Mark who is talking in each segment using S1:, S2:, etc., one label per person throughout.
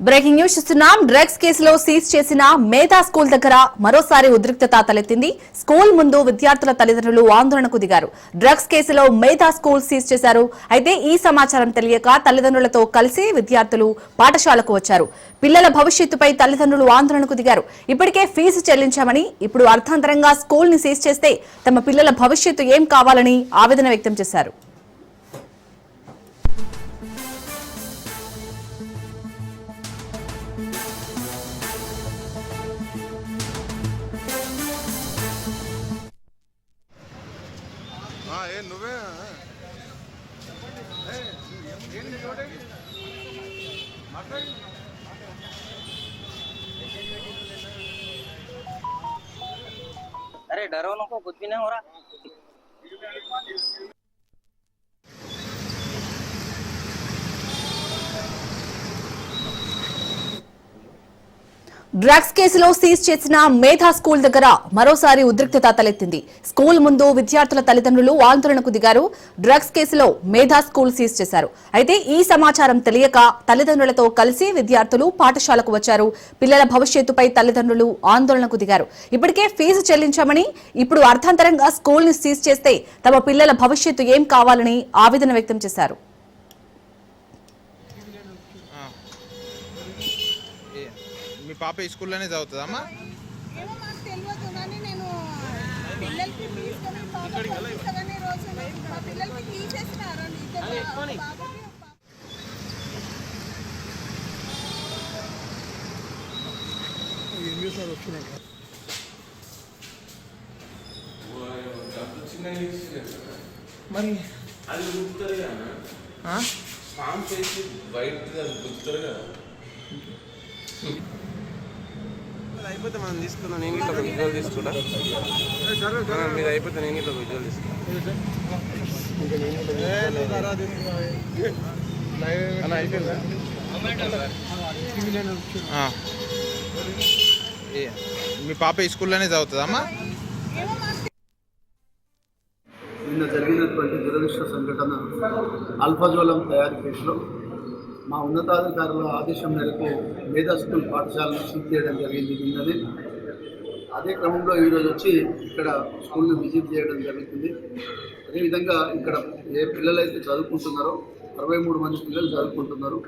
S1: Breaking news చూస్తున్నాం. Drugs కేసులో seize చేసిన మేధా స్కూల్ దగ్గర మరోసారి ఉద్రిక్తత తలెత్తింది. స్కూల్ ముందు విద్యార్థుల తల్లిదండ్రులు ఆందోళనకు దిగారు. డ్రగ్స్ కేసులో మేధా స్కూల్ సీజ్ చేశారు. అయితే ఈ సమాచారం తెలియక తల్లిదండ్రులతో కలిసి విద్యార్థులు పాఠశాలకు వచ్చారు. పిల్లల భవిష్యత్తుపై తల్లిదండ్రులు ఆందోళనకు దిగారు. ఇప్పటికే ఫీజు చెల్లించామని ఇప్పుడు అర్థాంతరంగా స్కూల్ ని సీజ్ చేస్తే తమ పిల్లల భవిష్యత్తు ఏం కావాలని ఆవేదన వ్యక్తం చేశారు.
S2: నువ్వే
S3: अरे डरो नको, कुछ भी नहीं हो रहा।
S1: డ్రగ్స్ కేసులో సీజ్ చేసిన మేధా స్కూల్ దగ్గర మరోసారి ఉద్రిక్తత తలెత్తింది. స్కూల్ ముందు విద్యార్థుల తల్లిదండ్రులు ఆందోళనకు దిగారు. డ్రగ్స్ కేసులో మేధా స్కూల్ సీజ్ చేశారు. అయితే ఈ సమాచారం తెలియక తల్లిదండ్రులతో కలిసి విద్యార్థులు పాఠశాలకు వచ్చారు. పిల్లల భవిష్యత్తుపై తల్లిదండ్రులు ఆందోళనకు దిగారు. ఇప్పటికే ఫీజు చెల్లించామని ఇప్పుడు అర్థాంతరంగా స్కూల్ ని సీజ్ చేస్తే తమ పిల్లల భవిష్యత్తు ఏం కావాలని ఆవేదన వ్యక్తం చేశారు.
S2: మీ పాప ఈ స్కూల్లోనే చదువుతుందమ్మా?
S4: ఏమో మాకు తెలియదు కానీ నేను పిల్లలకి తీసుకొని పాపని రోజు మా పిల్లలకి తీసేసినారు
S2: మరి
S5: అది గుర్తుతారు కదా, ఫామ్ చేసి బయట గుర్తుతారు కదా.
S3: అయిపోతే మనం తీసుకుందాం. నేను ఇట్లా ఒక విజువల్ తీసుకుంటా. మీరు అయిపోతే నేను ఇట్లా విజువల్ తీసుకుంటా.
S2: మీ పాప ఈ స్కూల్లోనే చదువుతుందమ్మా?
S6: నిన్న జరిగినటువంటి దురదృష్ట సంఘటన అల్ఫాజోలం తయారీ కేసులో మా ఉన్నతాధికారుల ఆదేశం మేరకు మేధా స్కూల్ పాఠశాలను సీజ్ చేయడం జరిగింది నిన్ననే. అదే క్రమంలో ఈరోజు వచ్చి ఇక్కడ స్కూల్ని విజిట్ చేయడం జరుగుతుంది. అదేవిధంగా ఇక్కడ ఏ పిల్లలైతే చదువుకుంటున్నారో 63 మంది పిల్లలు చదువుకుంటున్నారు.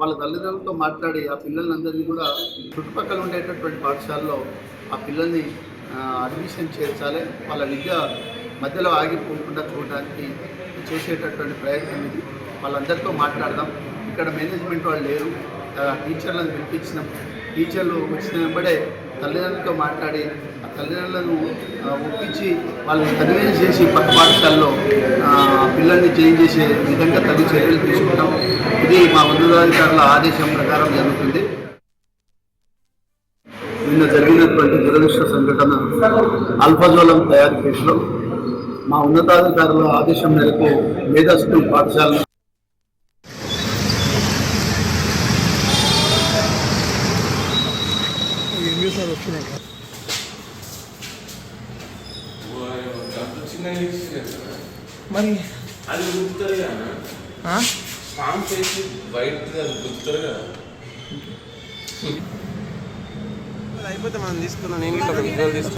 S6: వాళ్ళ తల్లిదండ్రులతో మాట్లాడి ఆ పిల్లలందరినీ కూడా చుట్టుపక్కల ఉండేటటువంటి పాఠశాలలో ఆ పిల్లల్ని అడ్మిషన్ చేర్చాలి, వాళ్ళ విద్య మధ్యలో ఆగిపోకుండా చూడడానికి చేసేటటువంటి ప్రయత్నం ఇది. వాళ్ళందరితో మాట్లాడదాం. ఇక్కడ మేనేజ్మెంట్ వాళ్ళు లేరు, టీచర్లను పిలిపించినాం. టీచర్లు వచ్చిన వెంబడే తల్లిదండ్రులతో మాట్లాడి ఆ తల్లిదండ్రులను ఒప్పించి వాళ్ళని కన్విన్స్ చేసి పక్క పాఠశాలలో పిల్లల్ని చేంజ్ చేసే విధంగా తల్లి చర్యలు తీసుకుంటాం. ఇది మా ఉన్నతాధికారుల ఆదేశం ప్రకారం జరుగుతుంది. నిన్న జరిగినటువంటి దురదృష్ట సంఘటన అల్ఫాజోలం తయారీ కేసులో మా ఉన్నతాధికారుల ఆదేశం మేరకు మేధా స్కూల్ పాఠశాల
S2: మరి
S5: అది గుర్తుతారు కదా, ఫామ్ చేసి బయట గుర్తుతారు కదా.
S3: అయిపోతే మనం తీసుకుందాం. నేను ఇట్లా ఒక విజువల్ తీసుకుంటా.